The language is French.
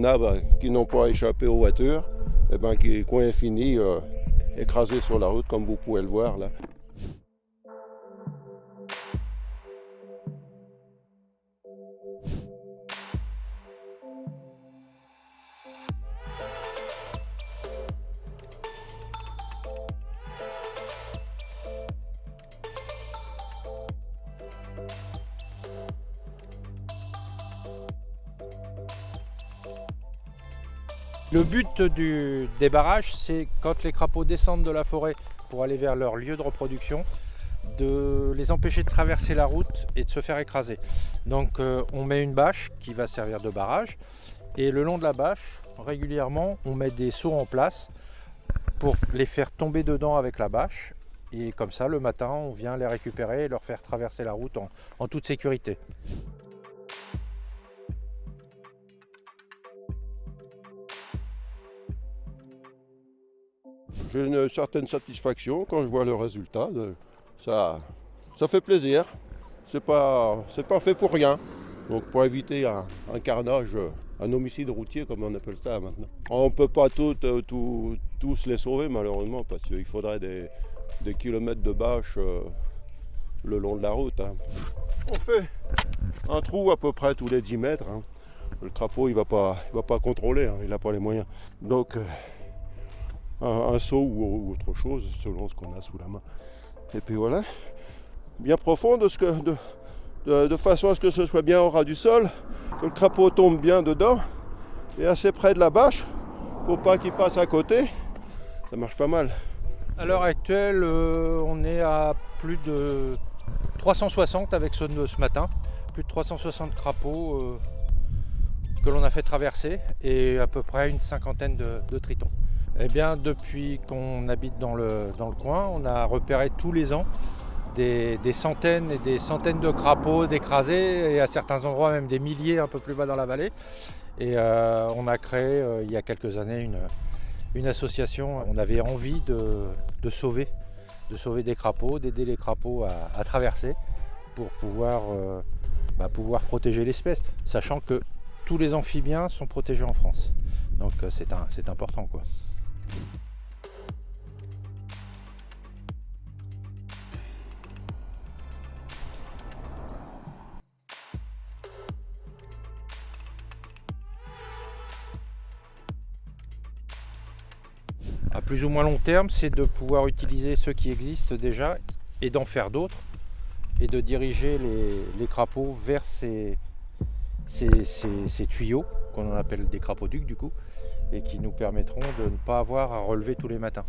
en a qui n'ont pas échappé aux voitures, et qui ont fini écrasés sur la route, comme vous pouvez le voir là. Le but des barrages, c'est quand les crapauds descendent de la forêt pour aller vers leur lieu de reproduction, de les empêcher de traverser la route et de se faire écraser. Donc on met une bâche qui va servir de barrage, et le long de la bâche, régulièrement, on met des seaux en place pour les faire tomber dedans avec la bâche. Et comme ça, le matin, on vient les récupérer et leur faire traverser la route en toute sécurité. J'ai une certaine satisfaction quand je vois le résultat. Ça fait plaisir. C'est pas fait pour rien. Donc pour éviter un carnage, un homicide routier comme on appelle ça maintenant. On ne peut pas tous les sauver malheureusement parce qu'il faudrait des kilomètres de bâche le long de la route. On fait un trou à peu près tous les 10 mètres. Le crapaud il va pas contrôler, il n'a pas les moyens. Donc un seau ou autre chose selon ce qu'on a sous la main. Et puis voilà, bien profond de façon à ce que ce soit bien au ras du sol, que le crapaud tombe bien dedans et assez près de la bâche pour pas qu'il passe à côté. Ça marche pas mal. À l'heure actuelle, on est à plus de 360 avec ceux de ce matin, plus de 360 crapauds que l'on a fait traverser et à peu près une cinquantaine de tritons. Eh bien, depuis qu'on habite dans le coin, on a repéré tous les ans des centaines et des centaines de crapauds d'écrasés et à certains endroits même des milliers un peu plus bas dans la vallée. Et on a créé il y a quelques années une association. On avait envie de sauver des crapauds, d'aider les crapauds à traverser pour pouvoir protéger l'espèce, sachant que tous les amphibiens sont protégés en France. Donc c'est important quoi. À plus ou moins long terme, c'est de pouvoir utiliser ceux qui existent déjà et d'en faire d'autres et de diriger les crapauds vers ces tuyaux qu'on appelle des crapauducs du coup et qui nous permettront de ne pas avoir à relever tous les matins.